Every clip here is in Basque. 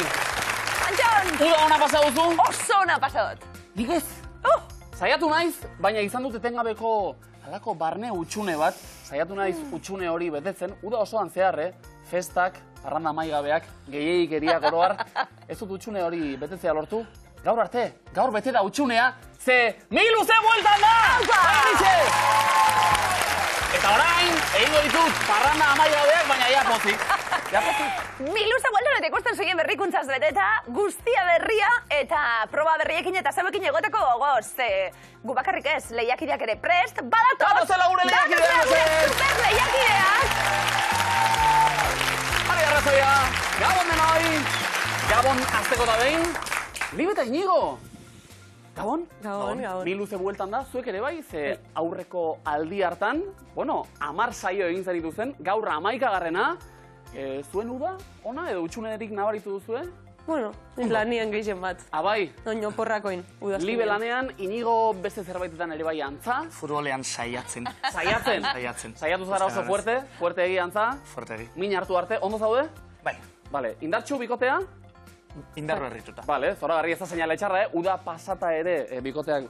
Antxon! Uda ona pasa duzu? Oso ona pasat. Nik ez. Saiatu naiz, baina izan dut etengabeko halako barne utxune bat. Saiatu naiz utxune hori betetzen. Uda osoan zehar, festak, parranda maigabeak, gehiagikeria oroar. Ez dut utxune hori betetzea lortu. Gaur arte, gaur bete da utxunea, ze Miluze bueltan da! Eta orain, egingo ditut parranda amaigabeak, baina ja pozik. Miluze bueltan eta ikusten zuien berrikuntzaz beteta, guztia berria eta proba berriekin eta zeuekin egoteko gogoz. Gu bakarrik ez, lehiakideak ere prest, badatoz! Datozela gure lehiakideak! Datozela super lehiakideak! Hale arrazoia, Gabon denoi! Gabon azteko da behin. Libe eta Inigo! Gabon? Gabon. Miluze bueltan da, zuek ere bai, ze aurreko aldi hartan, 10 saio egin zen dituzen, gaur 11garrena. Zuen uda, ona edo utxunerik nabaritu duzue? Bueno, lanean gehien bat. Abai, Oino porrakoin, udazkenean. Libe lanean, Inigo beste zerbaitetan ere bai antza. Futbolean saiatzen. Saiatzen? Saiatzen. Saiatu zara oso fuerte egi antza. Fuertegi. Min hartu arte, ondo zaude? Bai, Bale, indartxu bikotea? indarro herrituta. Bale, zoragarri ez da seinale txarra, uda pasata ere bikoteak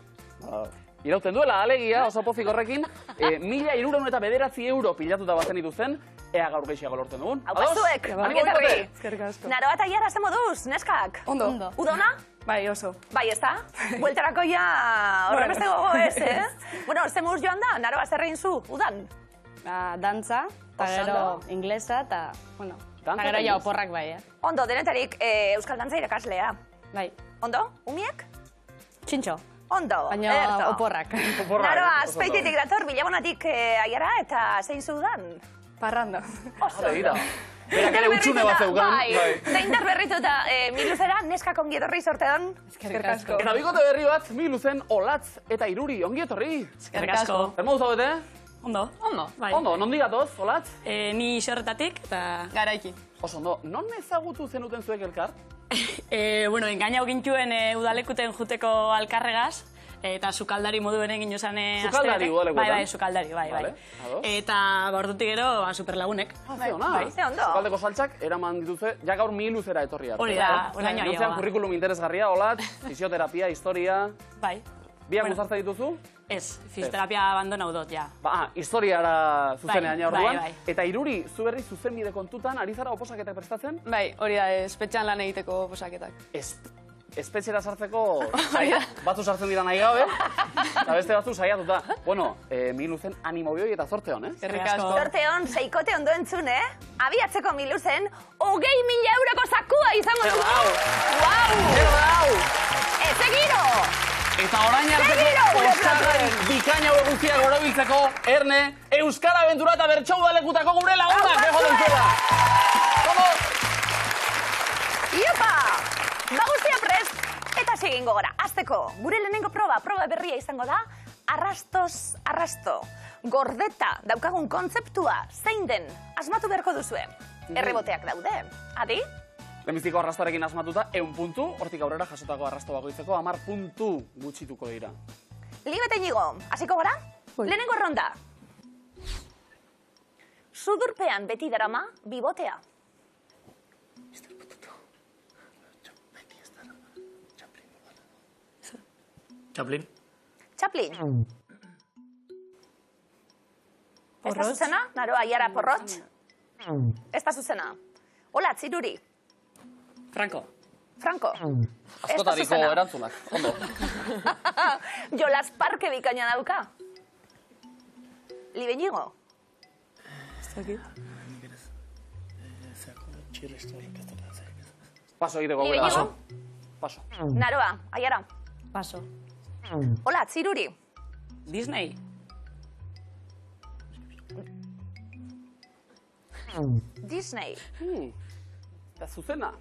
irauten duela, alegia, oso pozik horrekin. 1.309 euro pilatuta bazen dituzten, ea gaur gehiago lortzen dugun. Hau pazuek, Animo ongetorri. bikote! Eskerrik asko. Naroa eta Iara, ze moduz, neskak? Ondo. Uda ona? Bai, oso. Bai, ez da? Bueltarako ja horremeste gogo ez, Bueno, ze moduz joan da, Naroa zer egin zu, udan? Dantza, eta Oso gero ondo. inglesa, eta, bueno, Dantza eta gero eta ja inglesa. oporrak bai, Ondo, denetarik Euskal Dantza irakaslea. Bai, Ondo, umiek? txintxo, Ondo, baina ederto. oporrak. Naroa, azpeititik dator, bilabonatik Aiara, eta zein zudan? Parranda. Oso Begira, berak ere utxune bat zeukan. Bai, zeindar berrituta Miluzera, neskak ongi etorri sortean. Eskerrik asko. Eta bikote berri bat, Miluzen, Olatz eta Iruri, ongi etorri. Eskerrik asko. Zer modu zaudete? Ondo. Ondo, bai. Ondo, nondi gatoz, Olatz? Ni xorretatik, eta garaiki. Oso ondo, non ezagutu zenuten zuek elkar? Bueno, engainau gintuen udalekuten juteko alkarregaz, eta sukaldari moduen egin uzan Sukaldari udalekuetan? Bai, sukaldari, bai. Vale, ados. Eta ordutik gero, superlagunek. Ze ona. Ze ondo. Sukaldeko saltsak eraman dituzue, ja gaur Miluzera etorri arte. Hori da, orain Miluzean gehiagoa. kurrikulum interesgarria, Olatz, fisioterapia, historia... Bai. Biak Bueno. uzartzen dituzu? Ez, fisioterapia abandonau dut, ja. Historiara zuzenean ja orduan. bai. Eta Iruri, zu berri zuzenbide kontutan, ari zara oposaketak prestatzen? Bai, hori da, espetxean lan egiteko posaketak. Espetxera sartzeko batzu sartzen dira nahi gabe, eta beste batzu saiatuta. Bueno, Miluzen animo bioi eta zorte hon, Eskerrik asko. Zorte hon, seikote ondo entzun, Abiatzeko Miluzen, 20.000 euroko zakua izango dugu. Wow! Ez egiro! Eta orain Segiro, arteko gure Euskarri bikaina hau guztiak gorobiltzeko, Erne, Euskara Abentura eta Bertxau udalekutako gure lagunak, beho dentzuela. Como? Iopa! Guztia prest, eta segingo gara. Azteko, gure lehenengo proba berria izango da, arrastoz arrasto. Gordeta daukagun kontzeptua zein den asmatu beharko duzue. Erreboteak daude. Adi? Lehenbiztiko arrastoarekin asmatuta, 100 puntu, hortik aurrera jasotako arrasto bakoitzeko 10 puntu gutxituko dira. Libe eta Inigo, hasiko gara? Lehenengo ronda. Sudurpean beti darama, bibotea. Chaplin. Chaplin. Ez da zuzena? Naroa, Aiara, porrot? Ez da zuzena. Olatz, Iruri. Franco. Franco. Askotariko erantzunak, ondo. Jolas Parke bikaina dauka. Libe Inigo. Paso egiteko Libe gure. Inigo. Paso. Naroa, Aiara. Paso. Olatz, Iruri. Disney. Disney. Eta zuzena.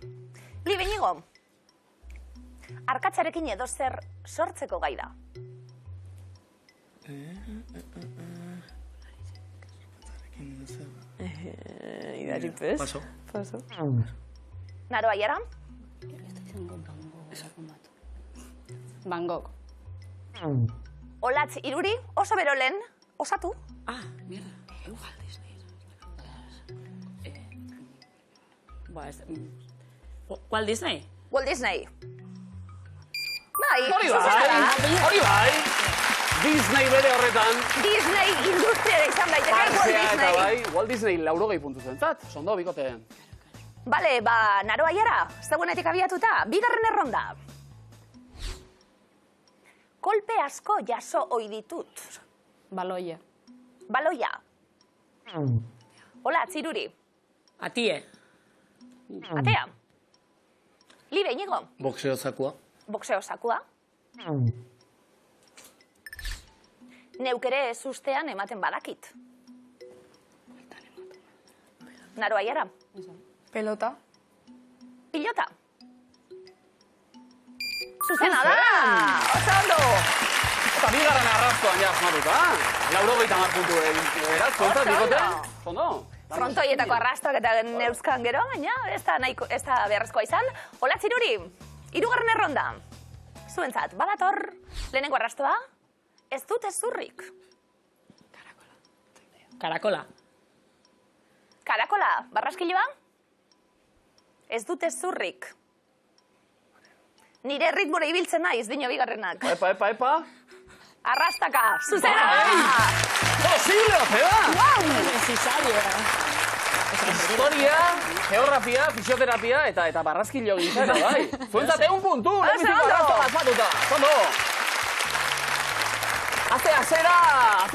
Libe Inigo. Arkatzarekin edo zer sortzeko gai da. Idaripez. Paso. Paso. Naroa, Aiara. Van Gogh. Olatz, Iruri. Oso bero lehen. Osatu. Mierda. Disney. Walt Disney? Walt Disney. Bai, Hori zuzena da. hori bai. Disney bere horretan. Disney industriara izan daiteke Walt Parkea eta Disney. bai, Walt Disney 80 puntu zuentzat. Sondo, bikote. Bale, Naro Aiara, zegoenetik abiatuta, bigarren erronda. Kolpe asko jaso ohi ditut. Baloia. Baloia. Hola, Txiruri. Atie. Atea. Libe, Inigo. Boxeo zakua. Boxeo sakua. Neuk ere ez ustean ematen badakit. Naro Aiara. Pelota. Pilota. Zuzena da! Oso ondo! Eta bigarren arrastoan ja asmatuta. 80 puntu beraz, zuentzat, bikote. Sondo. Frontoietako arrastoak eta neuzkan gero, baina ez da beharrezkoa izan. Hola, Txiruri, 3. erronda. Zuentzat, badator, lehenengo arrastoa, ez dut ezurrik. Karakola. Karakola, barraskiloa? Ez dut ezurrik. Nire ritmora ibiltzen naiz, dino bigarrenak. Epa. Arrastaka, zuzena! Posible, Ozeba! Historia, geografia, fisioterapia eta barraskilo gintzen, bai. Zuentzat 1 puntu, lehenbiziko arrastoa asmatuta. Sondo! Haze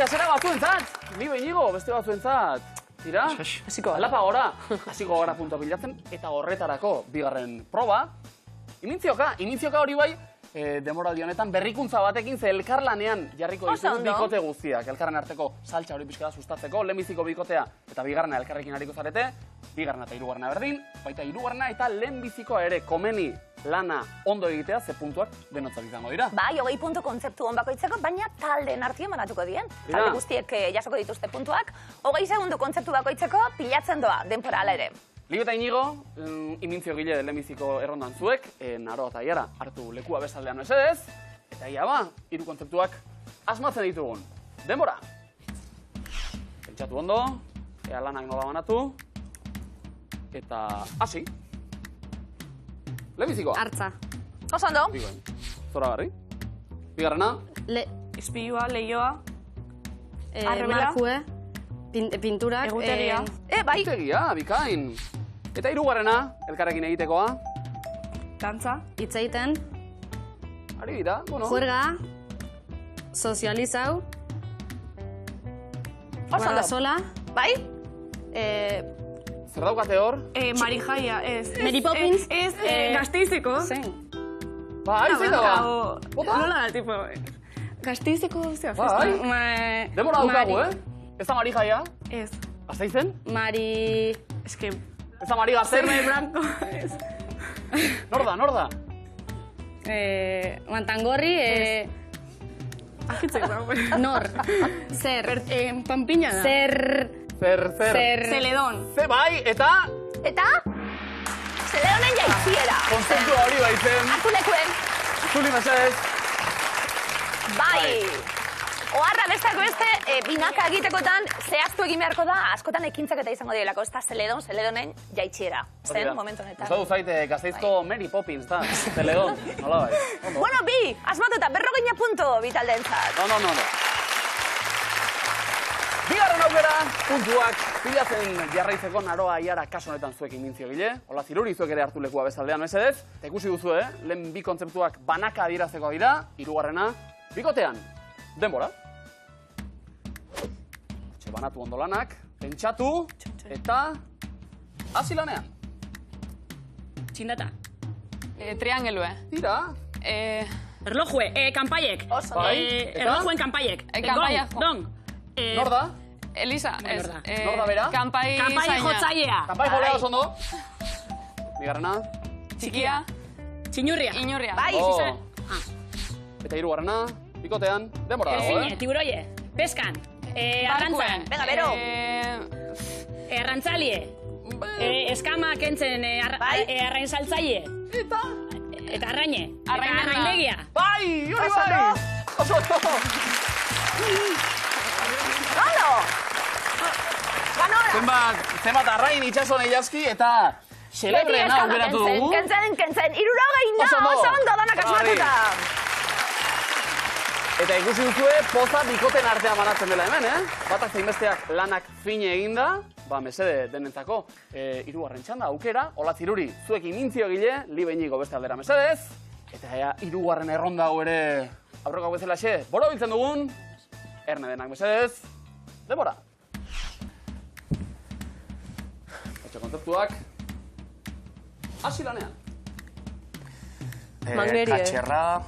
azera batzuentzat. Libe, Inigo, beste batzuentzat. Tira? Hasiko gara. Alapa gora. Hasiko gara puntua bilatzen eta horretarako bigarren proba. Imintzioka hori bai, demoraldi honetan berrikuntza batekin ze elkarlanean jarriko Oso ditugu ondo. bikote guztiak. Elkarren arteko saltsa hori pixka da sustatzeko, lehenbiziko bikotea eta bigarrena elkarrekin hariko zarete, bigarrena eta hirugarrena berdin, baita hirugarrena eta lehenbizikoa ere komeni lana ondo egitea, ze puntuak denotzat izango dira. Bai, 20 puntu kontzeptu on bakoitzeko, baina taldeen artean banatuko dien. Dira. Talde guztiek jasoko dituzte puntuak. 20 segundu kontzeptu bakoitzeko pilatzen doa, denpora ala ere. Libe eta Inigo, imintzio gile lehenbiziko errondan zuek, Naro eta Aiara hartu lekua bestaldean mesedez, eta ia ba, 3 kontzeptuak asmatzen ditugun. Denbora! Pentsatu ondo, ea lanak nola banatu, eta hasi. Lehenbizikoa. Hartza. Oso ondo. Bigoen. Zora barri. Bigarrena. Ispilua, leioa. Arrebela. Markue. Pinturak. Egutegia. Bai. Egutegia, bikain. Eta hirugarrena, elkarrekin egitekoa. Dantza. Hitz egiten, Ari dira, bueno. juerga, sozializau, Oso ondo. sola, Bai? Zer daukate hor? Marijaia, ez. Mary Poppins. Ez, Gasteizeko. zein. Bai, zein da ba? Bota? Nola da, tipo, Gasteizeko, zea, Bai. Demora daukagu, Ez da Mari Jaia? Ez. Gasteizen? Mari... Ez que... Ez da Mari Gazter? Zerme blanco, ez. Nor da? Mantangorri, Ahitzek da, nor, zer, Pampina da. zer, Zeledon. Ze bai, eta Eta? Zeleonen jaitziera. konzeptua hori baitzen. Hartu lekuen. Zuli mesedez. Bai. Oharra besteak beste, binaka egitekotan zehaztu egin beharko da, askotan ekintzak eta izango direlako, ez da Zeledonen jaitxiera. Zen, momentu honetan. Gustatu zait, Gasteizko Mary Poppins, da. Zeledon, nola bai. Ondo. Bueno, bi, asmatuta, 40 puntu bitaldeentzat. No. Bigarren aukera, puntuak pilatzen jarraitzeko Naroa Aiara kaso honetan zuek imintzio gile. Hola, Ziruri, zuek ere hartu lekua bezaldean mesedez. Eta ikusi duzu, lehen bi kontzeptuak banaka adierazeko dira, hirugarrena, bikotean. Denbora. Etxe banatu ondo lanak, pentsatu, eta hasi lanean. Txindata. Triangelue. Tira. Erlojue, kanpaiek. Oso, Bai. Eta? Erlojuen kanpaiek. Kanpaiak. Gong. Nor da? Elisa, ez. Nor da? Nor da bera? Kanpai Kanpai jotzailea. Kanpai jolea oso ondo. Bigarrena. Txikia. Txinurria. Inurria. Bai, Oh. Eta hirugarrena, bikotean, denbora dago, Zine, tiburoie. Peskan. Arrantzan. Venga, bero. Arrantzalie. Eskama kentzen Bai. arrain saltzaile. Eta arraine. Arrainena. Arraindegia. Bai, hori Oso bai! ondo. Oso ondo! Gano! Zenbat arrain itxasuan eiazki eta Celebrena aukeratu dugu. Kentzen, 60 Oso ondo. oso ondo, danak asmatuta. Eta ikusi duzue, poza bikoten artean banatzen dela hemen, Batak zein besteak lanak fine eginda, mesede denentzako. Hirugarren txanda, aukera, Olatz Iruri, zuekin mintzio egile, Libeñiko beste aldera mesedez. Eta ea, hirugarren erronda hau ere, aurreko bezalaxe, boro biltzen dugun, erne denak mesedez, denbora. Etxe kontzeptuak, hasi lanean. Mangerie. Katxerra,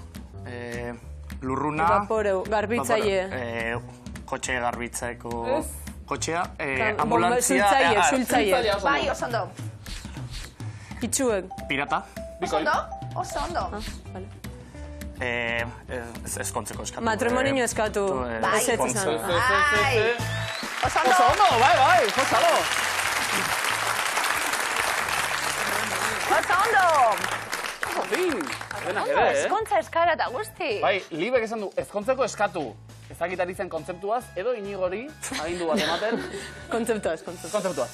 lurruna... Vaporeu, garbitzaile. Kotxe garbitzaeko... Ez. Kotxea, Sultzaile, ambulantzia... sultzaile. Bai, oso ondo. Itxuek. Pirata. Oso ondo? Oso ondo. Vale. Ezkontzeko eskatu. Matrimonio eskatu. Bai. Ez ez izan. Ai. Oso Oso ondo. ondo, bai, jotzalo. Oso ondo. Oso fin, denak Ondo, ere, eskontza eskara eta guzti. Bai, Libek esan du, ezkontzeko eskatu. Ezakitari zen kontzeptuaz, edo Inigori agindu bat ematen Kontzeptuaz. kontzeptuaz.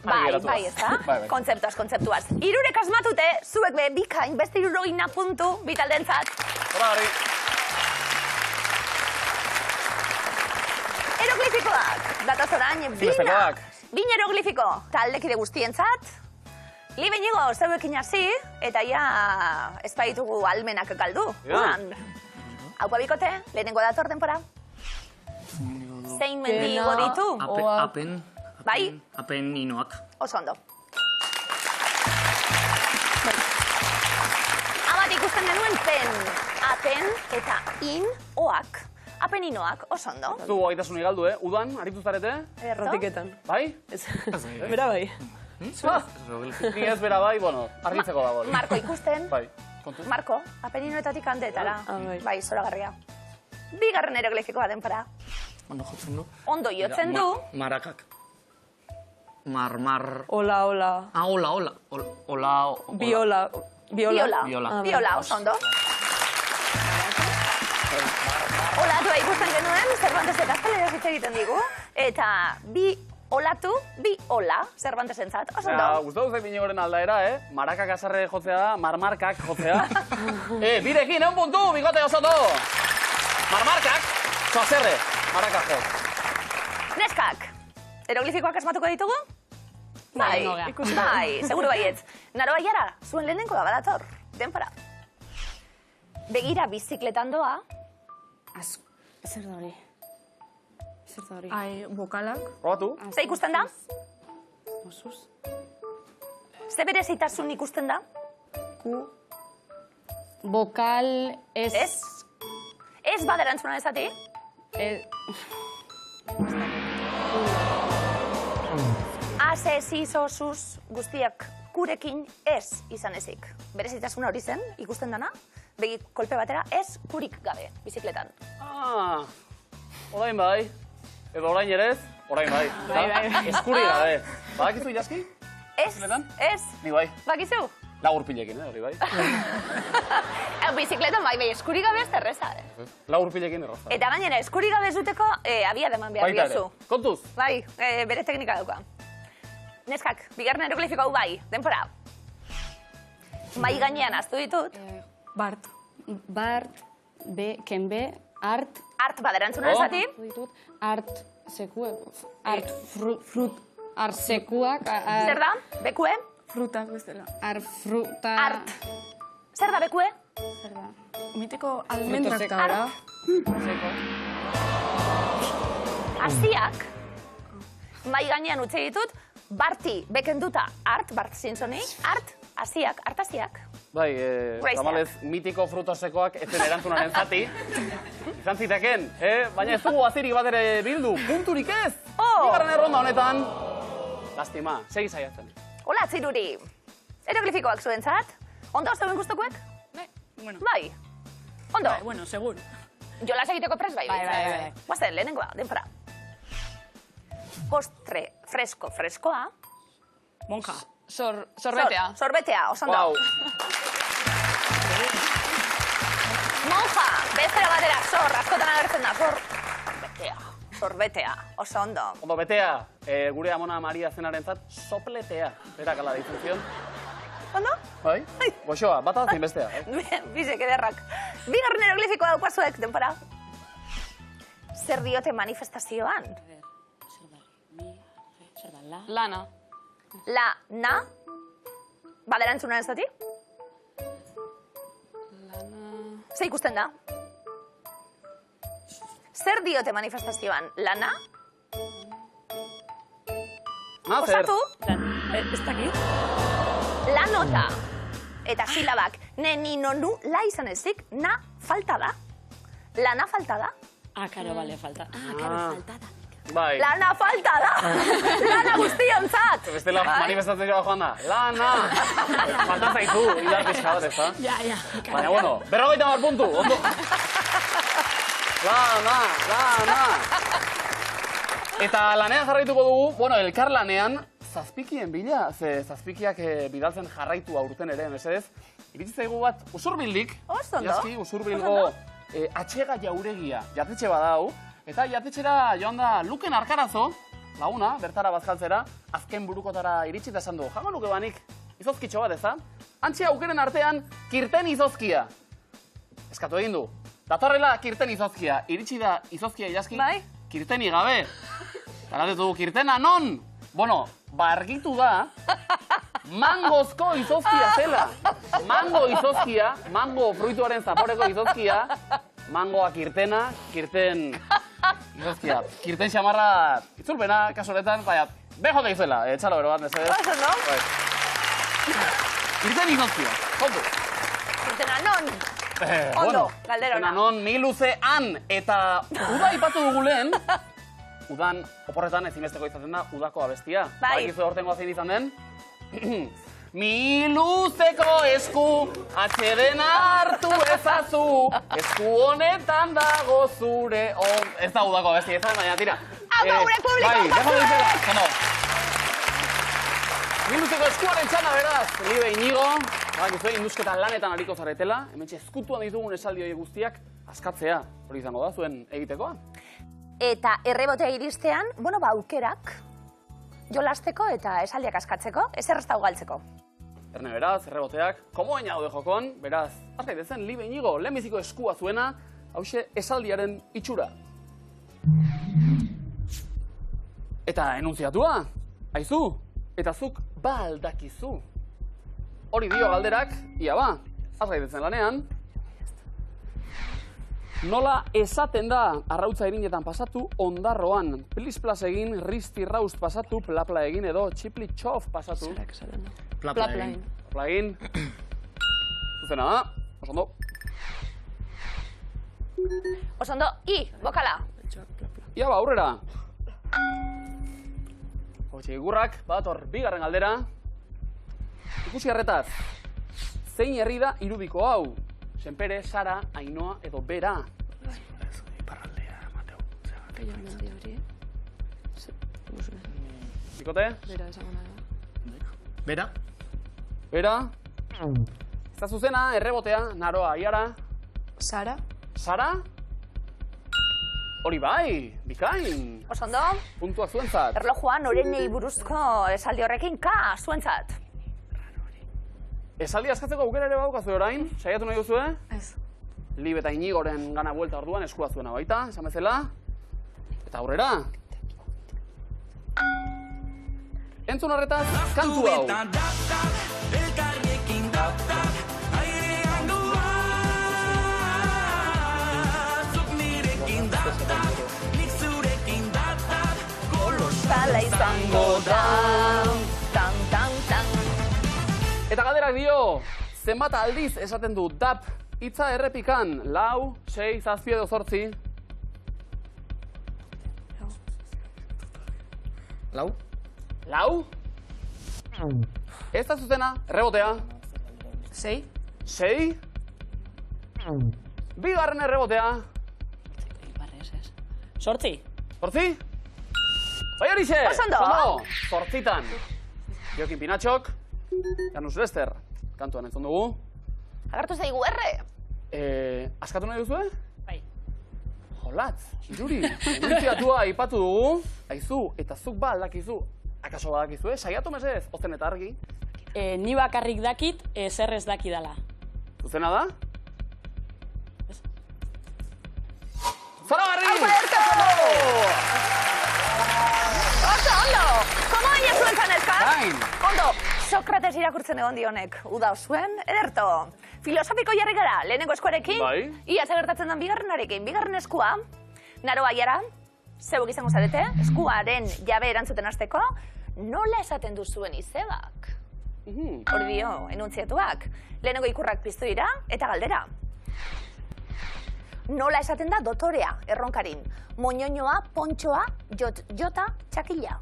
Bai, ez da? Bai. Kontzeptuaz. Irurek asmatute, zuek be bikain, beste 60 puntu, bitaldentzat. Hora garri. Eroglifikoak, datoz orain, Bestekoak. bin eroglifiko, taldekide guztientzat. Libeñigo, zeuekin hasi, eta ja ez baitugu almenak galdu. Ja. Haupa bikote, lehenengo dator denpora. Zein mendigo ditu? Apen. Bai? Apen inoak. Oso ondo. Amat ikusten genuen pen, apen eta in-oak. Apeninoak, oso ondo. Du gaitasunik galdu, Udan, aritu zarete? Rotiketan. Bai? Ez. Bera bai. Ni ez bera bai, bueno, argitzeko dago. hori. Marko ikusten. Bai, kontu. Marko, apeninoetatik handetara. bai. Bai, zoragarria. Bigarren eroglifikoa denpora. Ondo jotzen du. Ondo jotzen du. Marakak. Mar... Ola. Ola. Biola. Biola. Biola. Biola, oso ondo. Olatua ikusten genuen, Cervantesek gazteleraz hitz egiten digu. Eta bi olatu, bi ola, Cervantesentzat. Oso Ja, ondo. gustatu zait Inigoren aldaera, Marakak azarre jotzea da, marmarkak jotzea. Birekin, egun puntu, bigote osoto! Marmarkak, zoazerre, marakak jo. Neskak, eroglifikoak asmatuko ditugu? Bai, Bai, bai, seguru baietz. Naro baiara, zuen lehenengo da badator, denpora. Begira bizikletan doa, Zer da hori? Zer da hori? Ai, bokalak. Probatu? ze ikusten da? Osuz. Ze berezitasun ikusten da? Bokal ez... Ez? Ez baderantzuna ezati? Azez, izosuz, guztiak kurekin ez izan ezik. Berezitasuna hori zen, ikusten dana, begi kolpe batera, ez kurik gabe, bizikletan. Orain bai. Edo orain ere ez, orain bai. Eskuri gabe. Badakizu ilaski? Ez, Bizikletan? ez, Ni bai. bakizu? Lagur pilekin, hori bai. Bizikletan bai, eskuri gabe ez terreza. Lagur pilekin erraza. Eta gainera, eskuri gabe ez duteko, abia deman behar Baita ere. diozu. Kontuz? Bai, bere teknika dauka. Neskak, bigarren eroglifiko hau bai, denpora. Mai gainean aztu ditut, Bart. Bart, kenbe, art, art baderantzuna ezati, ditut, art sekuek, art frut, art sekuak, zer da, bekue, Frutak bezala. art fruta... art. Zer da bekue? Zer da? Miteko almendrak gara. Aziak, mai gainean utzi ditut, Barti bekenduta art, Bart Simpsoni, art, aziak, artaziak. Bai, Gracias. tamalez mitiko frutosekoak ezen erantzunaren zati. Izan ziteken, baina ez dugu azirik bat ere bildu, punturik ez! Bigarren erronda honetan, lastima, segi saiatzen. Hola, atziruri. Eroglifikoak zuentzat, ondo zeuen gustokuek? Bueno, Bai. Ondo, bai, bueno, segur. jolas egiteko prest bai. Bai. Guazen, lehenengoa, denpora. Postre freskoa. Monja. Sorbetea. Sorbetea, oso ondo. Wow. Monja, bestera batera, askotan agertzen da, sorbetea, oso ondo. Ondo, betea, gure amona Maria zenarentzat, sopletea. Berak ala deitzen zion. ondo? Bai? Goxoa, bata zein bestea. Bizek ederrak. Bigarren hieroglifikoa daukazuek, denpora. Zer diote manifestazioan? Zer da, la? Lana. La, na? Bada erantzuna ez dati? Zer ikusten da? Zer diote manifestazioan? Lana? Na, zer? Osatu? Ez dakit? La nota. Eta silabak. Ne, ni, no, nu, la izan ezik, na falta da. Lana falta da. Ah, karo, bale, falta. Bai. Lana falta da. Lana guztionzat. Bestela manifestazioa joan da. Lana! Falta zaizu, hilar pixka bat, ez da? Ja. Baina, bueno, 50 puntu, ondo. Lana! Eta lanean jarraituko dugu, bueno, elkar lanean, zazpikien bila, ze zazpikiak bidaltzen jarraitu aurten ere, mesedez. Iritsi zaigu bat, Usurbildik, Oso ondo. Iazki, Usurbilgo atxega jauregia, jatetxe badau, eta jatetxera joan da Luken Arkarazo, laguna, bertara bazkaltzera, azken burukotara iritsi eta esan du, jango nuke banik, izozkitxo bat, eza? Antxe aukeren artean, kirten izozkia. Eskatu egin du. Datorrela kirten izozkia, iritsi da izozkia Iazki, Bai. kirteni gabe. Galatetu du, kirtena non? Bueno, argitu da, mangozko izozkia zela. Mango izozkia, mango fruituaren zaporeko izozkia, mangoa kirtena, kirten izozkia. Kirten xamarra itzulpena, kasu honetan, baina, beho da izela, txalo bero bat, mesedez. Oso, no? Kirten izozkia, kontu. Kirtena non? Ondo, galderona. Kirtena non, mi luzean, eta uda ipatu dugu lehen, udan, oporretan ezinbesteko izaten da, udako abestia. Bai. Bakizu aurtengoa zein izan den? Mi luzeko esku, atxeden hartu ezazu, esku honetan dago zure on... Ez da udako abestia izan, baina tira. Hau gure publiko Bai, batzuek! dejo dizela, zono. Mi luzeko eskuaren txana, beraz, Libe Inigo. Bakizu, induzketan lanetan hariko zaretela, hementxe eskutuan ditugun esaldi horiek guztiak askatzea. Hori izango da, zuen egitekoa. Eta errebotea iristean, bueno, aukerak jolasteko eta esaldiak askatzeko, ezer ez dago galtzeko. Erne beraz, erreboteak, komoen daude jokon, beraz, azkai dezen, Libe Inigo, lehenbiziko eskua zuena, hause esaldiaren itxura. Eta enuntziatua, aizu, eta zuk ba aldakizu. Hori dio galderak, ia ba, azkai dezen lanean. Nola esaten da arrautza irinetan pasatu, ondarroan, plis-plas egin, risti-raust pasatu, plapla egin edo txipli-txof pasatu. Plapla egin. Plapla egin. Zuzena da, oso ondo. Oso ondo, bokala. Ia ba, aurrera. Hotxe, igurrak, badator, bigarren galdera. Ikusi harretaz, zein herri da irudiko hau? Senpere, Sara, Ainoa edo Bera. Iparraldea, Mateo. Bikote? Bera? Bera? Ez da zuzena, errebotea, Naroa, Iara. Sara. Sara? Hori bai, bikain. Oso ondo, Puntua zuentzat. erlojuan orenei buruzko esaldi horrekin zuentzat. Esaldi askatzeko aukera ere badaukazu orain, saiatu nahi duzue? Ez. Libe eta Inigoren gana buelta orduan eskua zuena baita, esan bezala. Eta aurrera. Entzun horretaz, kantu hau. Kolosala izango da, tan. Eta galderak dio, zenbat aldiz esaten du dap hitza errepikan, 4, 6, 7 edo 8. Lau? 4? Ez da zuzena, errebotea. 6. 6? Bigarren errebotea. Sortzi. 8? Bai horixe! Oso ondo. 8. Jokin Pinatxok, Janus Lester, kantuan entzun dugu. Agartu zaigu erre. Askatu nahi duzue? Bai. Jolatz, iruri, enuntziatua aipatu dugu, aizu, eta zuk ba aldakizu. Akaso badakizu, saiatu mesedez, ozen eta argi. Ni bakarrik dakit, zer ez dakidala. Zuzena da? Zoragarri! Oso, ondo! Komo baina zuen zanezka? Gain! Ondo, Sokrates irakurtzen egon dionek, uda zuen, ederto. Filosofiko jarri gara, lehenengo eskuarekin, Bai. ia gertatzen den bigarrenarekin. Bigarren eskua, naro baiara, zeuek izango zarete, eskuaren jabe erantzuten hasteko, nola esaten duzuen izebak? Hori dio, enuntziatuak. Lehenengo ikurrak piztu dira, eta galdera. Nola esaten da dotorea, erronkarin? Moñoñoa, pontxoa, jota, txakila.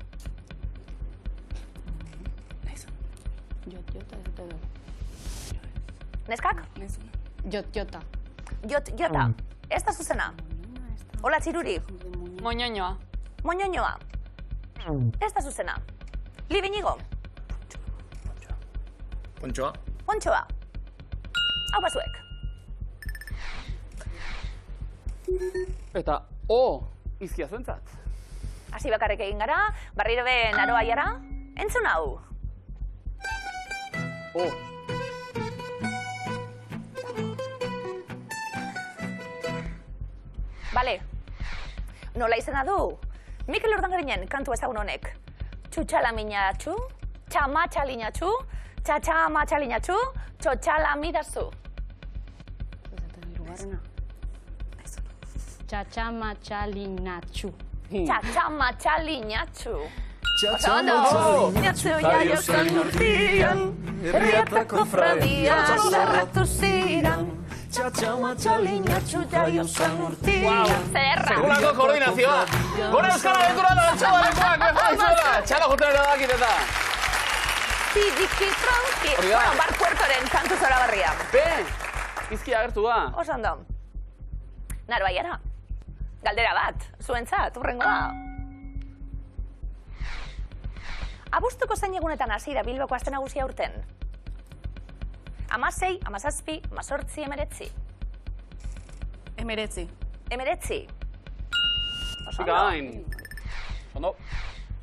Neskak? Jota. Jota. Ez da zuzena. Hola, txiruri. Moñoñoa. Moñoñoa. Ez da zuzena. Libinigo. Pontxoa. Pontxoa. Hau bazuek. Eta, izkia zuentzat. Hasi bakarrik egin gara, barriro be naroa jara. Entzun hau. Bale. Nola izena du? Mikel Urdangarinen kantu ezagun honek. Txutxalaminatxu, txamatxalinatxu, txatxamatxalinatxu, txotxalamidazu. Txatxamatxalinatxu. Txatxamatxalinatxu. Txatxamatxalinatxu jaio zen urtian, herrietako fradian, sarratu ziran. Txatxamatxalinatxu jaio zen urtian. Zerra! Sekulako koordinazioa! Gure euskal abentura da txabalekuak, bezaizuela! Txala juten eradakit eta! Tidiki tronki. Hori da. Bar Puertoren kantu zoragarria. Izkia agertu da. Oso ondo. Naro baiara. Galdera bat, zuentzat, urrengoa. Abuztuko zein egunetan hasi da Bilboko aste nagusia urten? 16, 17, 18, 19. 19. 19. Oso ondo. Gain. Ondo.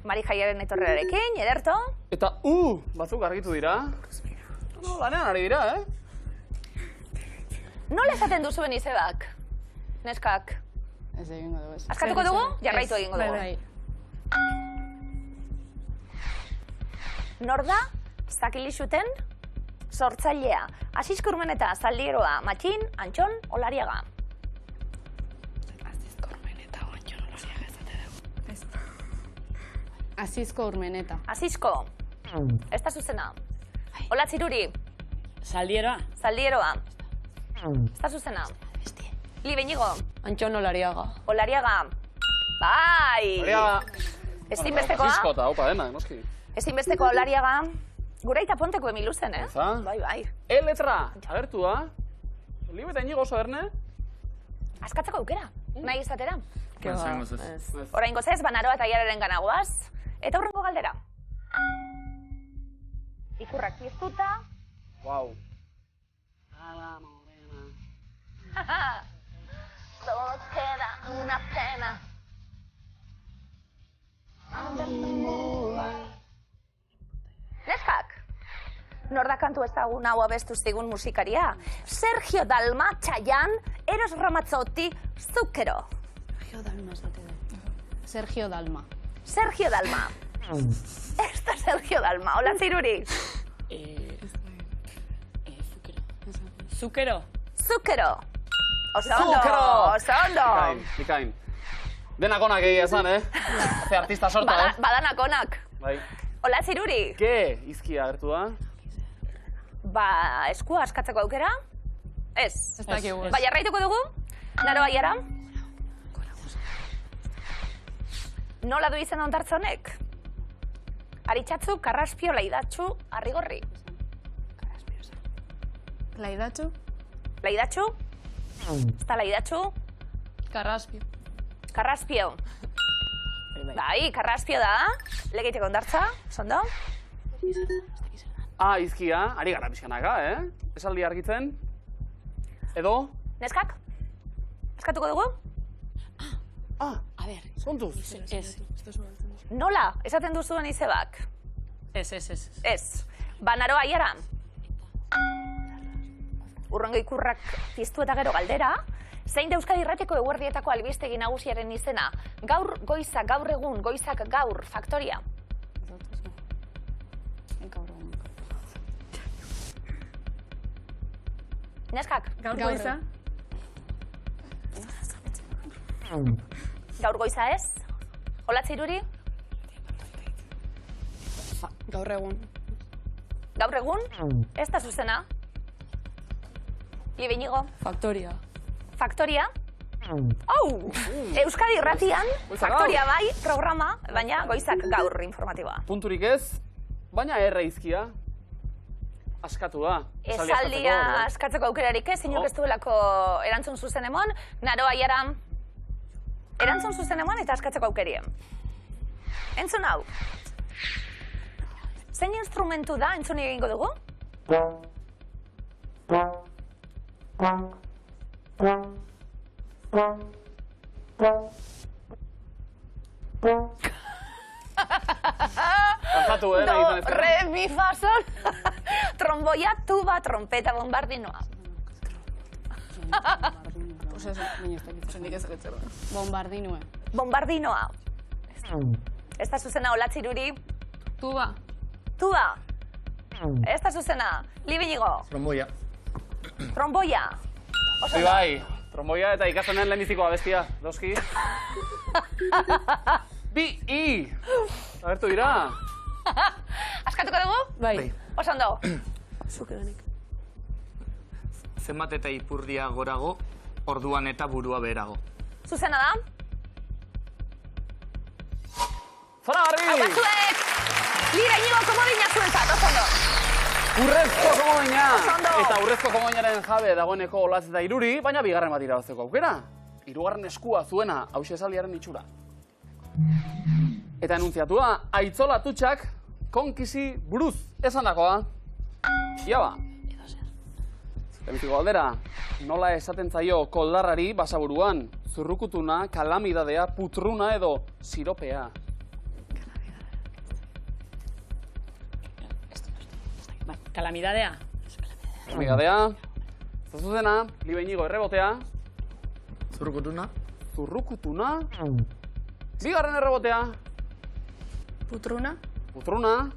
Mari Jaiaren etorrerarekin, ederto. Eta, batzuk argitu dira. No, lanean ari dira, Nola esaten duzuen izebak? Neskak. Ez egingo dugu ez. Askatuko dugu? Jarraitu egingo dugu. Bai. Nor da, zakilixuten, sortzailea. Asisko Urmeneta, Zaldieroa, Matxin, Antxon, Olariaga. Azizko Urmeneta. Asisko. Ez da zuzena. Hola, Txiruri. Zaldieroa. Zaldieroa. Ez da zuzena. Libenigo. Antxon Olariaga. Olariaga. Bai! Olariaga. Ezinbestekoa. Asisko eta opa dena, noski. Ezinbestekoa Olariaga. Gure aita Ponteko emiluzen, Eza? Bai. E-letra, agertu da. Libe eta inigo oso erne. Askatzeko aukera. Nahi izatera. Ez. Orain gozez, Banaroa eta Iararen ganagoaz. Eta hurrengo galdera. Ikurrak piztuta. Wow. Solo queda una pena. Neskak, nor da kantu ezagun hau abestu zigun musikaria? Sergio Dalma, Chayanne, Eros Ramazzotti, Zucchero. Sergio Dalma. Sergio Dalma. Ez da Sergio Dalma. Hola, Ziruri. Zucchero. Zucchero. Oso ondo, oso ondo. Bikain. Denak onak egia esan, Ze artista sorta, Badanak onak. Bai. Hola, Ziruri. Ke, izkia agertu da. Eskua askatzeko aukera? Ez. Ez dakigu. Ba, jarraituko dugu? Naro baiara? Nola du izen ondartza honek? Aritxatzu, Karraspio, Laidatxu, Arrigorri. Laidatxu. Laidatxu? Ezta Laidatxu? Karraspio. Karraspio. Bai, Karraspio da. Legeiteko ondartza, zondo? Izkia, ari gara pixkanaka, Esaldi argitzen. Edo? Neskak? Askatuko dugu? A ber, Kontuz. ez. Nola esaten duzuen izebak? Ez. Ez. Banaro aiara. Urrengo ikurrak piztu eta gero galdera. Zein da Euskadi Irratiko eguerdietako albistegi nagusiaren izena? Gaur goiza, gaur egun, goizak gaur, faktoria. Neskak? Gaur goiza. Gaur goiza ez? Olatze iruri? Gaur egun. Gaur egun? Ez da zuzena? Libenigo? Faktoria. Faktoria? Euskadi Irratian, Faktoria bai, programa, baina goizak gaur informatiboa. Punturik ez, baina erreizkia. Askatu da. Esaldia askatzeko aukerarik ez, inok ez duelako erantzun zuzen emon, Naro aiara erantzun zuzen emon eta askatzeko aukerien. Entzun hau. Zein instrumentu da entzun egingo dugu? Kantzatu, nahi izan Do, ezkera. re, mi, fa, sol. Tromboia, tuba, trompeta, bombardinoa. Pues eso, niño, pues nik ez zer da. Bombardinue. Bombardinoa. Ez da zuzena Olatze iruri. Tuba. Tuba. Ez da zuzena. Libenigo. Tromboia. Tromboia. Oso ondo. Bai, tromboia eta ikastenean lehenbiziko abestia, doski. Bi-i! Agertu dira. Askatuko dugu? Bai. Oso ondo. Zuke ganik. Zenbat eta ipurdia gorago, orduan eta burua beherago. Zuzena da. Zora garri! Batzuek! Libenigo komodina zuentzat, oso ondo. Urrezko komoina! Oso ondo. Eta urrezko komoinaren jabe dagoeneko Olatz eta Iruri, baina bigarren bat irabazteko aukera. Hirugarren eskua zuena hauxe esaldiaren itxura. Eta enuntziatua, Aitzola Tutxak konkisi buruz esandakoa. Ia ba. Lehenbiziko galdera, nola esaten zaio koldarrari basaburuan, zurrukutuna, kalamidadea, putruna edo siropea. Kalamidadea. Kalamidadea, zazuzena, Libenigo errebotea, Zurrukutuna. zurrukutuna, bigarren errebotea, Putruna. putruna,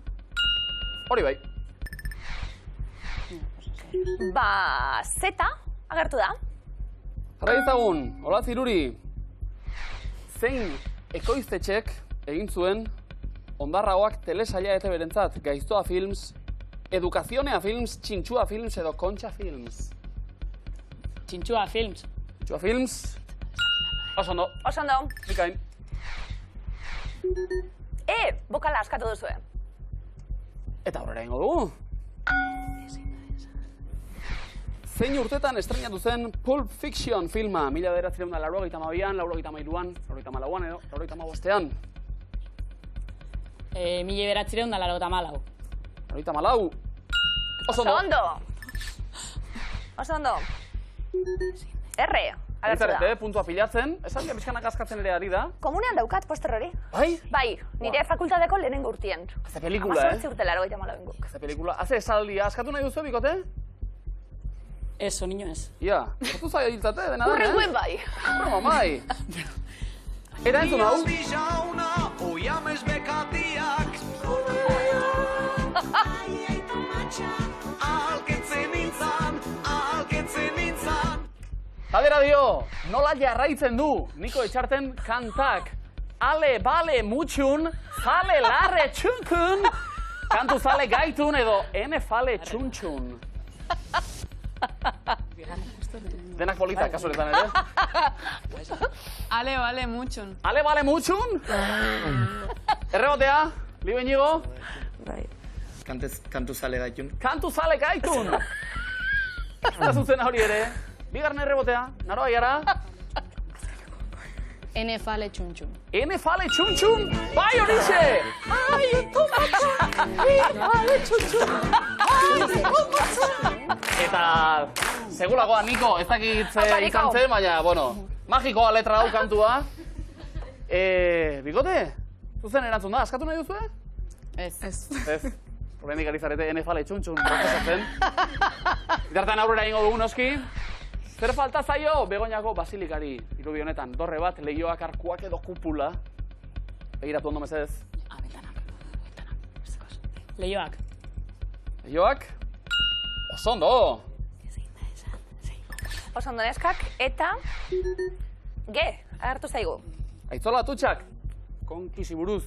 hori bai. Ba, zeta, agertu da. Jarra izagun, Olatz Iruri, zein ekoiztetxek egin zuen Ondarraoak telesaila eta berentzat, Gaiztoa Films, Edukazionea Films, Txintxua Films edo Kontxa Films. Txintxua Films. Txintxua Films, oso ondo, Oso ondo. bikain. Bokala askatu duzue. Eta aurrera ingo dugu. Zein urtetan estrenatu zen Pulp Fiction filma, 1982an, 83an, 84an edo 85an. 1984. 84. Oso Oso ondo. ondo. Oso ondo. R, agertu da. Agertzarete, puntua pilatzen, esan pixkanak askatzen ere ari da. Komunean daukat poster hori. Bai? Bai, nire fakultateko lehenengo urtien. Haze pelikula, Urte laro gaita malabenguk. Haze pelikula. Haze esaldia, askatu nahi duzu, bikote? Eso, niño ez. Ia, gertu zaio hiltzate, dena den, Urrenguen bai. Broma, bai. Eta entzun hau. Galdera dio, nola jarraitzen du Niko Etxarten kantak. Ale, bale, mutxun, zale, larre, txunkun, kantu zale gaitun edo ene fale txuntxun. Denak politak kasuretan ere. Ale, bale, mutxun. Ale, bale, mutxun? Errebotea, Libenigo, Kantu zale gaitun. kantu zale gaitun. Eta zuzen hori ere. Bigarren errebotea, Naro aiara. Ene fale txuntxun. Ene fale txuntxun, bai horixe! Ai, fale txuntxun! Eta, segulagoa, Niko, ez dakit Opa, Niko. izan zen, baina, bueno, magikoa letra hau kantua. Bikote, zuzen erantzun da, askatu nahi duzu, Ez. Ez. Horrendik ari zarete NFL txuntxun prozesatzen. Bitartean aurrera ingo dugu noski. Zer falta zaio Begoñako basilikari irudi honetan. Dorre bat, lehioak, arkuak edo kupula. Begiratu ondo mesedez. Lehioak. Lehioak? Oso ondo! Oso ondo neskak, eta... Ge, agertu zaigu. Aitzola Atutxak, konkisi buruz.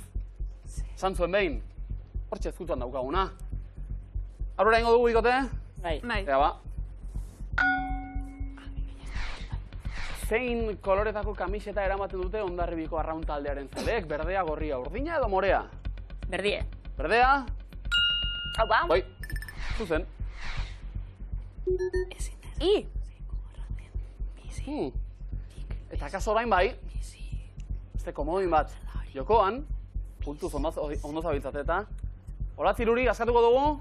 Zantzuen behin. Hortxe ezkutuan daukaguna. Aurrera ingo dugu ikote? Bai. Ea ba. Zein koloretako kamiseta eramaten dute Hondarribiko arraun taldearen zaleek? Berdea, gorria, urdina edo morea? Berdie. Berdea? Hau ba? Bai. Zuzen. I. Eta kaso orain bai, beste komodin bat, jokoan, kultuz ondo zabiltzate eta, hola Ziruri, askatuko dugu?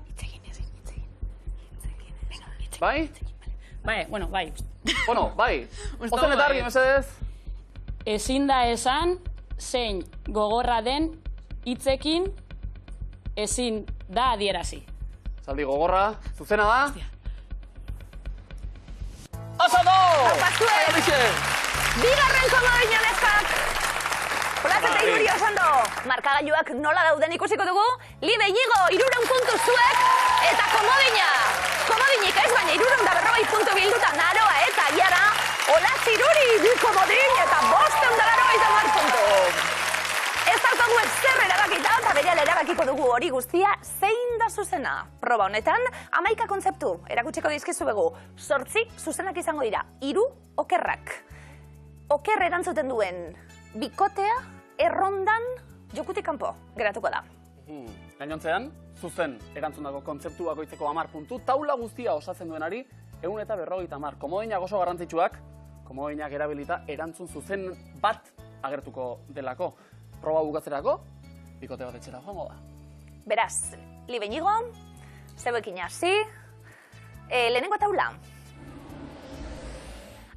Bai? Bai, bueno, bai. Bueno, bai. Ozen eta argi, mesedez? Ezin da esan, zein gogorra den hitzekin ezin da adierazi. Zaldi gogorra, zuzena da? Oso do! Batzuek! Bigarren komodina neskak! Olaz eta Iruri oso ondo! Markagailuak nola dauden ikusiko dugu, Libe Inigo 300 puntu zuek, eta komodina! Komodinik ez, baina 340 puntu bilduta Naroa eta Iara, Olaz Iruri 2 komodin eta 590 puntu! Ez daukagu zer erabakita, eta berehala erabakiko dugu hori guztia, zein da zuzena. Proba honetan, 11 kontzeptu erakutsiko dizkizuegu. 8 zuzenak izango dira, 3 okerrak. Oker erantzuten duen bikotea, errondan, jokutik kanpo geratuko da. Gainontzean, zuzen erantzundako kontzeptu bakoitzeko 10 puntu, taula guztia osatzen duenari, 150. Komodinak oso garrantzitsuak, komodinak erabilita erantzun zuzen bat agertuko delako. Proba bukatzerako, bikote bat etxera joango da. Beraz, Libe Inigo, zeuekin hasi, lehenengo taula.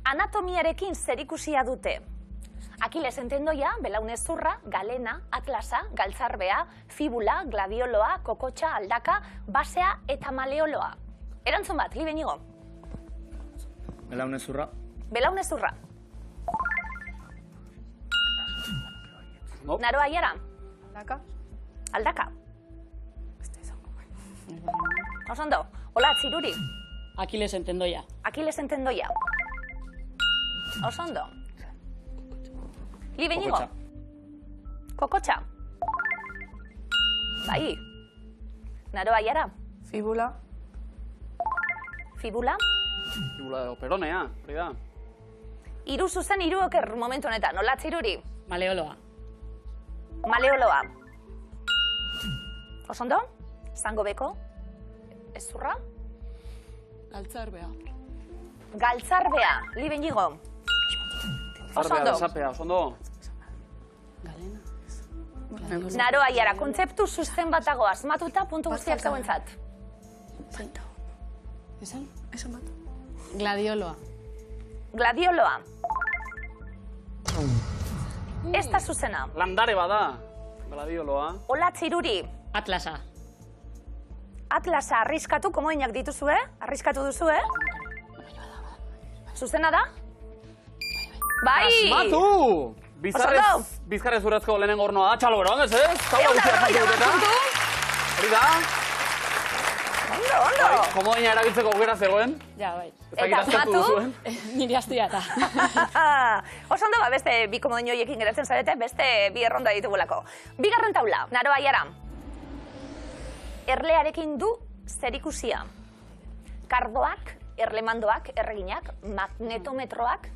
Anatomiarekin zerikusia dute. Akiles entendoia, belaunezurra, galena, atlasa, galtzarbea, fibula, gladioloa, kokotxa, aldaka, basea eta maleoloa. Erantzun bat, Libe Inigo. Belaunezurra. Belaunezurra. Naroa Iara. Aldaka. Aldaka. Oso ondo. Hola, Ziruri. Akiles entendoia. Akiles entendoia. Oso ondo. Libe Inigo. Kokotxa. Bai. Naroa Iara. Fibula. Fibula. Fibula edo peronea, hori da. 3 zuzen 3 oker momentu honetan. Hola, Ziruri. Maleoloa. Maleoloa. Oso ondo. Zango beko. Ezurra. Galtzarbea. Galtzarbea. Libe Inigo. Oso Zarbea, ondo. desapea, oso ondo. Naroa Iara, kontzeptu zuzen batago asmatuta puntu guztiak zauentzat. Esan bat. Gladioloa. Gladioloa. Ez da zuzena. Landare bada, gladioloa. Hola, Ziruri. Atlasa. Atlasa arriskatu, komodinak dituzue, arriskatu duzue. Zuzena da? Bai! Asmatu! Oso Bizkarrez urrezko lehenengo hornoa da, txalo bero, ondez, ez? Taula guztia saltu duteta. Hori da? Ondo, ondo. Komodina erabiltzeko aukera zegoen. Ja, bai. Ez dakit aztertu asmatu? duzuen. Niri astia eta. Oso ondo, beste bi komodin horiekin geratzen zarete, beste bi erronda ditugulako. Bigarren taula, Naroa Iara. Erlearekin du zerikusia. Kardoak, erlemandoak, erreginak, magnetometroak,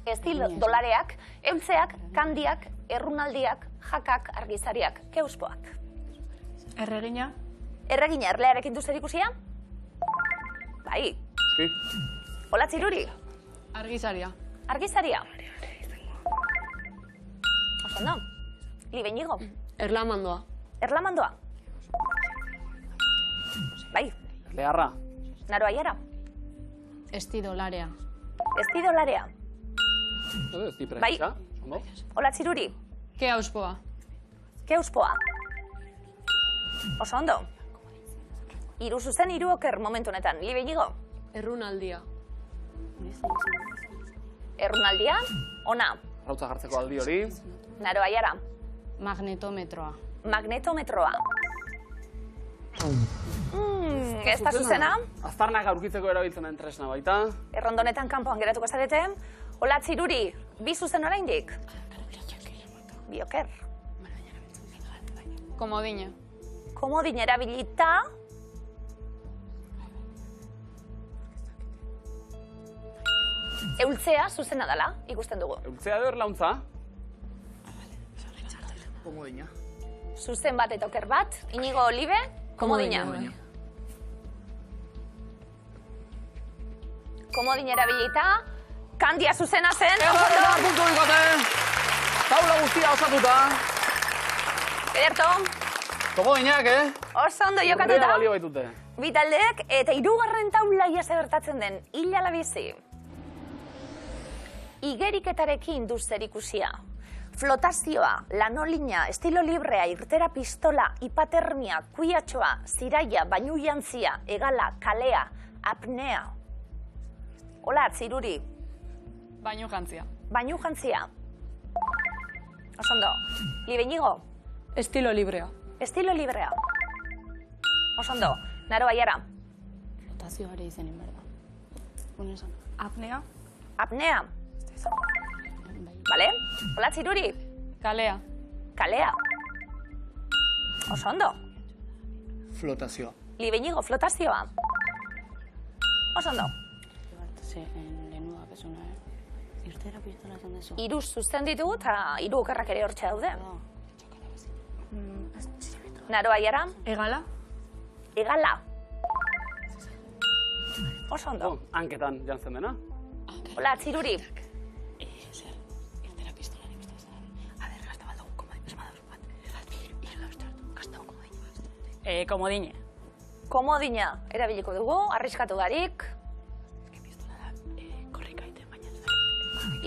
dolareak, eutzeak, kandiak, errunaldiak, jakak, argizariak, keuspoak. Erregina. Erregina, erlearekin du zerikusia? Bai. Eski. Hola, Ziruri. Argizaria. Argizaria. Oso ondo. Libe Inigo. Erlamandoa. Erlamandoa. Bai. Leharra. Naroa Iara. Estidolarea. Estidolarea. Ez di Bai. precisa, ondo. Hola, Ziruri. Keauspoa. Keuspoa. Oso ondo. Hiru zuzen, hiru oker momentu honetan. Libe Inigo, Errunaldia. errunaldia, ona. Rautza jartzeko aldi hori. Naro Aiara, Magnetometroa. magnetometroa. Ez da zuzena, Aztarnak aurkitzeko erabiltzen den tresna baita. errondonetan kanpoan geratuko zarete. Olatz Iruri, bi zuzen oraindik. Bi oker. Komodina. Komodin erabilita. Eultzea zuzena dela, ikusten dugu. Eultzea edo erlauntza. Komodina. Zuzen bat eta oker bat. Inigo Olibe, komodina. Komodin erabilita. Kandia zuzena zen. Eta puntu bikote. Taula guztia osatuta. Ederto, Komodinak, oso ondo Urrea jokatuta. balio baitute. Bi taldeek eta hirugarren taula ia gertatzen den hil ala bizi. Igeriketarekin du zerikusia. Flotazioa, lanolina, estilo librea, irtera pistola, hipatermia, kuiatxoa, ziraia, bainujantzia, egala, kalea, apnea. Olatz, Iruri, Baino jantzia. bainujantzia. Osondo, Libe Inigo, Estilo librea. estilo librea. Osondo, Naro Aiara, Flotazio gara izenin, berda. Unesan. Apnea. apnea. Vale? Olatz, Iruri, Kalea. kalea. Osondo, Flotazioa. Libe Inigo, flotazioa. Osondo, Lehenu da pesuna, Irtera pistola esan dezu. hiru zuzen ditugu eta hiru okerrak ere hortxe daude. Naro Aiara, Egala. egala. Osondo, Hanketan jantzen dena. Olatz, Iruri, Irtera pistola nik uste bezala. Aber, gazta baldago, komodin, esma dauz bat. Irla uste hartu, gaztago komodin. Komodine. komodina erabiliko dugu, arriskatu garik. Pistola da, korrika iten, baina ez da.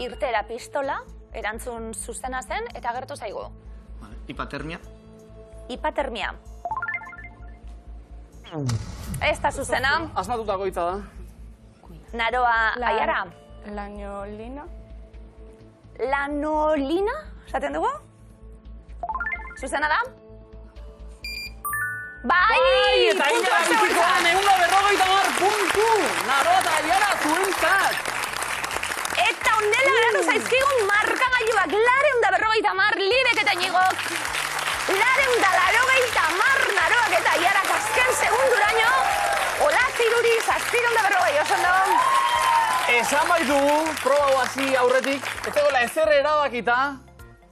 Irtera pistola, erantzun zuzena zen, eta agertu zaigu. Vale. Hipatermia. Hipatermia. Ez da zuzena, Asmatutako hitza da. Naroa Aiara. Lanolina. Lanolina, esaten dugu? Zuzena da? Bai! Eta puntua inera biziko zeuretzat. den 150 puntu! Naroa eta Aiara zuentzat! Eta ondela geratu zaizkigun markagailuak 450 Libek eta Inigok. 480 Naroak eta Aiarak azken segunduraino. Olatz, Iruri, 750, oso ondo. Esan baitugu, proba hasi aurretik, ez egola ezer erabakita,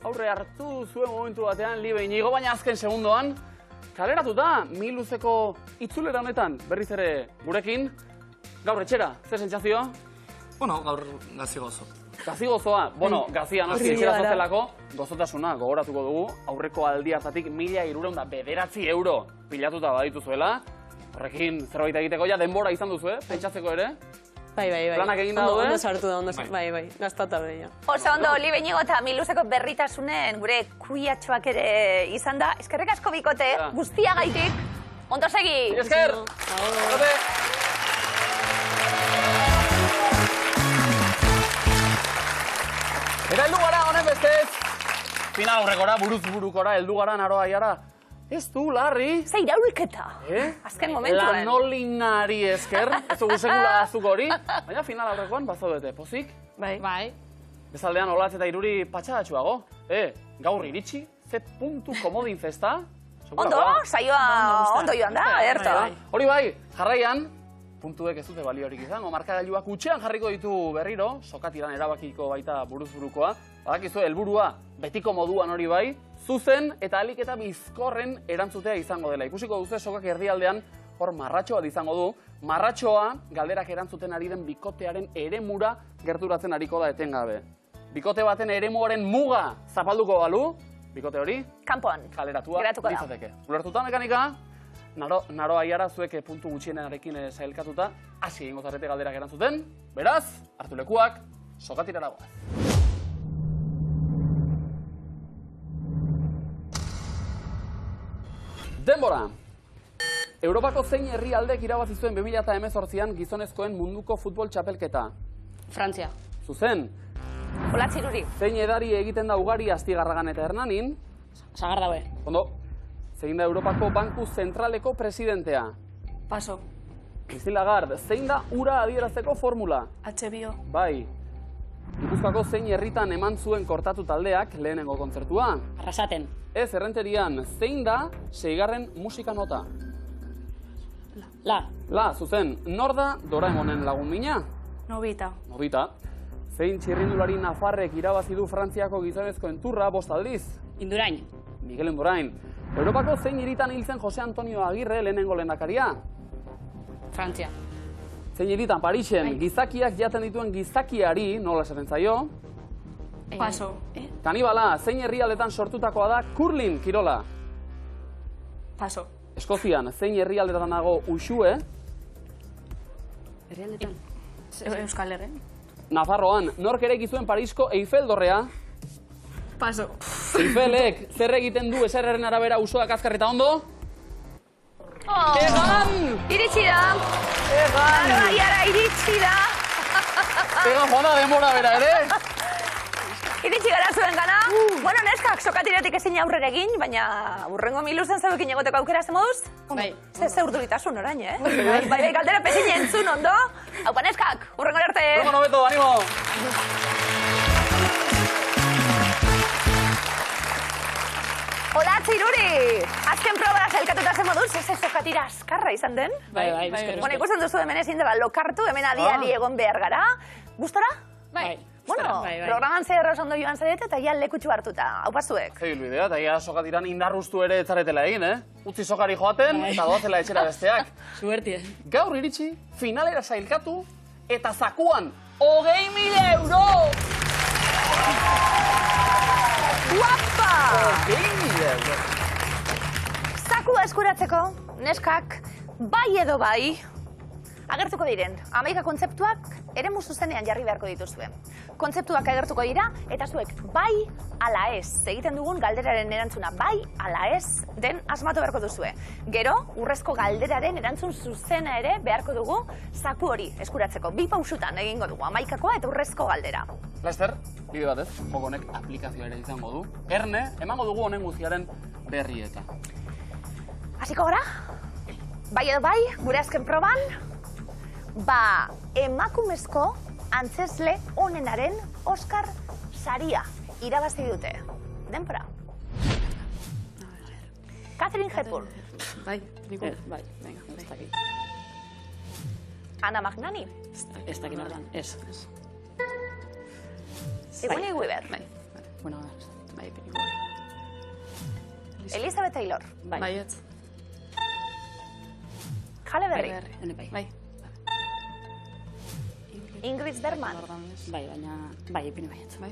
aurre hartu zuen momentu batean Libe Inigo, baina azken segundoan, kaleratuta, miluzeko itzulera honetan, berriz ere gurekin, gaur etxera, zer sentsazioa? Bueno, gaur gazi gozo. Gazi gozoa, bueno, gazia noski etxera zotelako, gozotasuna gogoratuko dugu, aurreko aldi hartatik 1.309 euro pilatuta badituzuela, horrekin zerbait egiteko ja denbora izan duzu, pentsatzeko ere? Bai. Planak egin daude? Ondo sartu da, bai. Gaztata behi. Oso ondo, Libe Inigo eta miluzeko berritasunen gure kuiatxoak ere izan da. Eskerrik asko bikote, Ja. guztiagaitik. Ondo segi! Esker! Zote! Eta heldu gara, honen bestez, final aurrekora, buruz burukora, heldu gara Naroa Aiara. Ez du, Larri. Ze iraulketa! Azken momentuen. Lanolinari esker, ez dugu sekula azuko hori, baina final aurrekoan bazaudete, pozik? Bai. Bezaldean Olatz eta Iruri patxadatxuago. Gaur iritsi, ze puntu komodin zesta. Ondo, saioa ondo joan da, erto. Hori bai, jarraian, puntuek ez dute baliorik izango, markagailuak utxean jarriko ditu berriro, sokatiran erabakiko baita buruz-burukoa. Badakizu, helburua betiko moduan hori bai, zuzen eta alik eta bizkorren erantzutea izango dela. Ikusiko duzu sokak erdialdean hor marratxoa izango du. Marratxoa galderak erantzuten ari den bikotearen eremura gerturatzen ariko da etengabe. Bikote baten eremuaren muga zapalduko balu, bikote hori Kanpoan. kaleratua Geratuko da. litzateke. Ulertuta mekanika, Naroa Aiara zuek puntu gutxienarekin sailkatuta, hasi egingo zarete galderak erantzuten. Beraz, hartu lekuak, sokatirara goaz. Denbora! Europako zein herrialdek irabazi zuen 2018an gizonezkoen munduko futbol txapelketa? Frantzia. Zuzen, Olatz Iruri. zein edari egiten da ugari Astigarragan eta Hernanin? Sagardabe. Ondo, zein da Europako Banku Zentraleko presidentea? Paso. Christine Lagarde, zein da ura adierazteko formula? HBO. Bai. Gipuzkoako zein herritan eman zuen kortatu taldeak lehenengo kontzertua? Arrasaten. Ez, Errenterian, zein da 6. musika nota? La. La, zuzen, nor da Doraemonen lagun mina? Nobita. Nobita. Zein txirrindulari nafarrek irabazi du Frantziako gizonezkoen turra 5 aldiz? Indurain. Miguel Indurain. Europako zein hiritan hiltzen Jose Antonio Agirre lehenengo lehendakaria? Frantzia. Zein hiritan Parisen gizakiak jaten dituen gizakiari nola esaten zaio? Paso. Kanibala, zein herrialdetan sortutakoa da curling kirola? Paso. Eskozian, zein herrialdetan dago Uxue? Herrialdetan. Euskal Herri. Nafarroan, nork eraiki zuen Parisko Eiffel dorrea? Paso. Eiffelek zer egiten du eserraren arabera usoak azkarreta ondo? Egan! Iritsi da. Egan! Arabaiara iritsi da. Egan joan da denbora bera ere? Iritsi gara zuen gana. Bueno, neskak, sokatiretik ezin aurrera egin, baina urrengo miluzen zauekin egoteko aukera ze moduz? Bai. Ze urduritasun orain, Bai, galdera pezin entzun, ondo? Haupa neskak, urrengo arte. Urrengo nobeto, animo! Olatz Iruri! Azken probara sailkatuta zen moduz, ez sokatira azkarra izan den? Bai, bizkero. Bueno, ikusten duzu hemen ezin dela lokartu, hemen adi egon behar gara. Gustora? Bai. Bueno, Bai. programan zer erraz ondo joan zarete eta ja lekutxu hartuta. Haupa zuek. Zei bidea, eta ia sokatiran indarruztu ere etzaretela egin, Utzi sokari joaten, eta doazela etxera besteak. Suerti, Gaur iritsi, finalera sailkatu, eta zakuan, 20.000 euro! Guapa! 20.000 euro! Zakua eskuratzeko, neskak, bai edo bai, agertuko diren, 11 kontzeptuak eremu zuzenean jarri beharko dituzue. Kontzeptuak agertuko dira, eta zuek bai ala ez egiten dugun galderaren erantzuna bai ala ez den asmatu beharko duzue. Gero, urrezko galderaren erantzun zuzena ere beharko dugu zaku hori eskuratzeko. 2 pausutan egingo dugu, 11koa eta urrezko galdera. Laster, bide batez, joko honek aplikazioa ere izango du. Erne, emango dugu honen guztiaren berri eta. Hasiko gara? Bai edo bai, gure azken proban, emakumezko antzesle onenaren Oscar saria irabazi dute. Denpora. Katherine Hepburn. Bai, niko. Bai, venga, ez dakit. Anna Magnani. Ez dakit ordan, ez. Sigourney Weaver. Bai, Bueno, bai, niko. Elizabeth Taylor. bai. Baietz. Halle Berry. Hene bai. Bai. Ingrid Bergman. Bai, baina, bai, ipini baiet. Bai.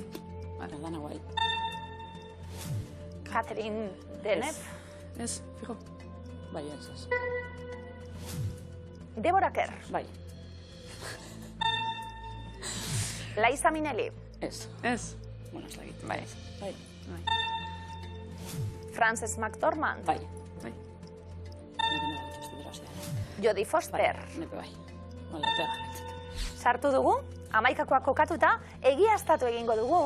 Ordana guai. Catherine Deneuve. Ez, fijo. Bai, ez. Deborah Kerr. Bai, Liza Minnelli. ez. Ez. Bueno, ez dakit. Bai. Bai, Bai. Frances McDormand. bai. Bai. Nire nola dituzte dira, osea. Jodie Foster. Nepe bai. Vale, pega. Sartu dugu, 11koa kokatuta, egiaztatu egingo dugu.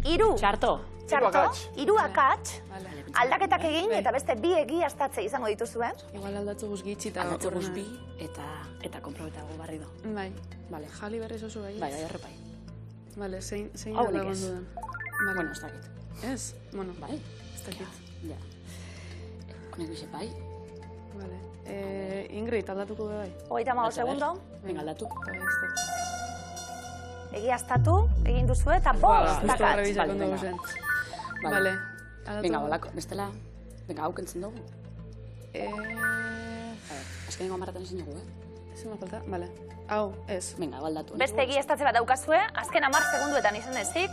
Hiru. Txarto. Txarto, akats. 3 akats, Vale. aldaketak egin eta beste 2 egiaztatze izango dituzue. Igual aldatzu guz gitxi eta... Aldatze horrena- guzbi eta konprobetago barri do. Bai. Vale. Jali berriz oso bai. Bai, horrepai. Vale, zein Hau aldagon nik ez. dudan. Vale. Bueno, ez dakit. Ez? Bueno, Bai? ez dakit. Ja. Honek bize bai? Vale. Ingrid, aldatuko be bai. 35 segundo, Venga, aldatu. Bai, ez dakit. egiaztatu egin duzue eta Voilà, 5 justo akats. errebisako Vale, dugu venga. zen. Vale. Vale. Aldatu. Venga, balako, bestela. Venga, hau kentzen dugu. Azkenengo amarratan ezin dugu, Ez ma falta? Vale. Hau, ez. Venga, hau aldatu. Beste egiaztatze bat daukazue, azken 10 segunduetan izan ezik.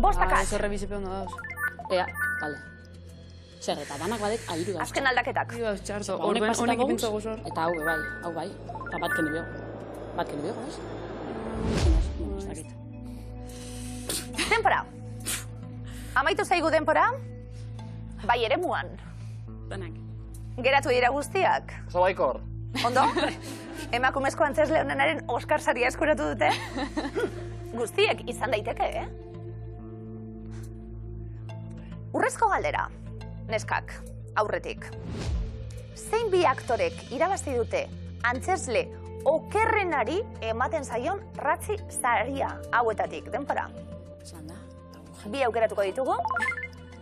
5 Ez akats. horrebizipe ondo dauz. Ea, vale. Zer, eta danak badek ahiru dauzka. Azken aldaketak. Hiru dauz txarto. Ba, honek pasata Honek gauz, ipintzo guzor. eta hau bai. Eta bat kenibego. Bat kenibego, ez? Ez dakit. Denpora. Amaitu zaigu denpora? Bai eremuan. Denak. Geratu dira guztiak. Oso baikor. Ondo? Emakumezko antzesle honenaren Oscar saria eskuratu dute? Guztiek izan daiteke, Urrezko galdera, neskak, aurretik. Zein bi aktorek irabazi dute antzesle okerrenari ematen zaion ratzi saria hauetatik, denpora? Esan da. Bi aukeratuko ditugu.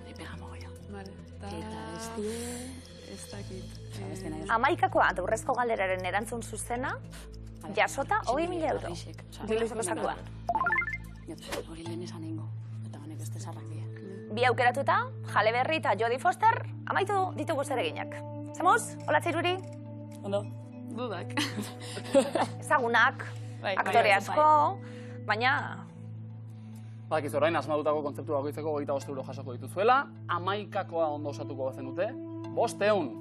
Ni pegamo goia. Vale. Eta bestie... Ez dakit. Amaikakoa eta urrezko galderaren erantzun zuzena, jasota 20.000 euro. Diluizeko sakuan. Hori lehen esan egingo. Eta honek beste zarrak dira. Bi aukeratuta, Halle Berry eta Jodie Foster, amaitu ditugu zereginak. Zemuz, olatze iruri, Ondo? Dudak. ezagunak, Bai, aktore bai, asko, baina Badakizu orain asmatutako kontzeptu bakoitzeko 25 euro jasoko dituzuela, 11koa ondo osatuko bazenute, 500.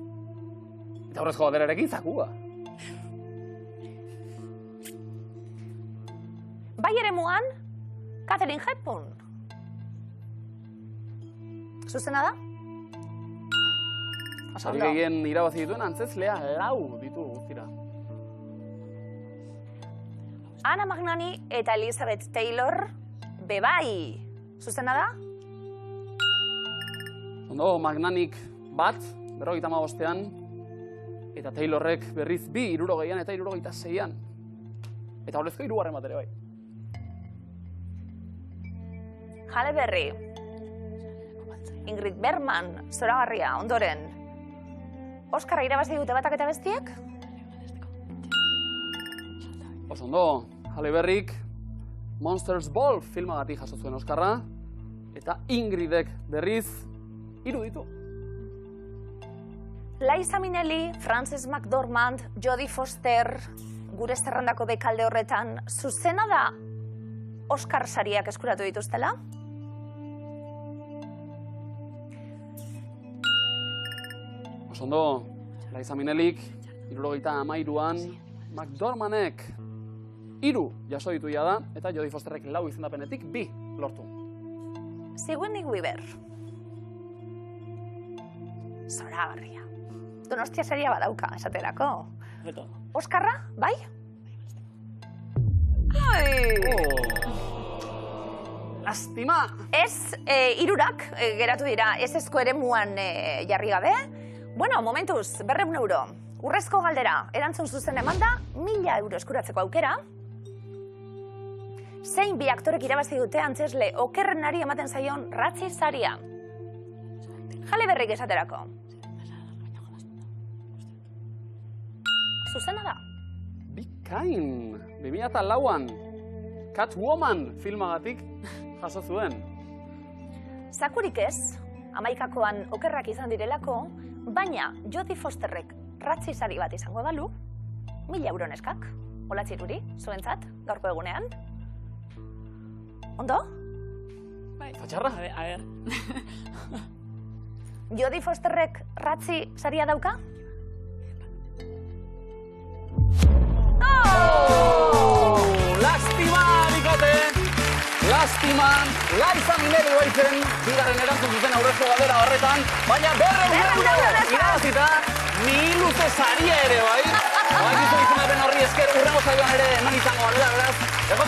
Eta horrezko galderarekin zakua. bai eremuan, Katherine Hepburn. Zuzena da? Sari Ondo. gehien irabazi dituen antzezlea 4 ditu guztira. Anna Magnani eta Elizabeth Taylor, bebai. Zuzena da? Ondo, Magnanik 1, 55ean, eta Taylorrek berriz 2, 60ean eta 66ean. Eta horrezko 3. bat ere bai. Halle Berry, Ingrid Bergman, zoragarria, ondoren. Oskarra irabazi dute batak eta bestiek? Oso ondo, Halle Berryk Monsters Ball filmagatik jaso zuen Oskarra, eta Ingridek berriz 3 ditu. Liza Minnelli, Frances McDormand, Jodie Foster, gure zerrandako bekalde horretan, zuzena da Oscar sariak eskuratu dituztela? Oso ondo, Liza Minnellik 73an, McDormandek 3 jaso ditu da, eta Jodie Fosterrek 4 izendapenetik 2 lortu. Sigourney Weaver. Zoragarria. Donostia saria badauka, esaterako. Beto. Oskarra, bai? Ai! Lastima! Ez, hirurak geratu dira, ez ezko eremuan jarri gabe. Bueno, momentuz, 200 euro. Urrezko galdera, erantzun zuzen emanda, 1000 euro eskuratzeko aukera. Zein bi aktorek irabazi dute antzesle okerrenari ematen zaion ratzi saria? Halle Berryk esaterako. Zuzena da. Bikain! 2004an, Catwoman filmagatik jaso zuen. Zakurik ez, 11koan okerrak izan direlako, baina Jodie Fosterrek ratzi sari bat izango balu, 1000 euro neskak, olatziruri, zuentzat, gaurko egunean. Ondo? Fatxarra? A ver. Jodie Fosterrek ratzi saria dauka? Lastima, bikote! Lastima, Liza Minnelli baitzen, bigarren erantzun zuten aurrezko galdera horretan, baina 200 euro irabazita, miluze saria ere bai. Baina izaten horri esker, urrengo saioan ere non izango garela, beraz. Eko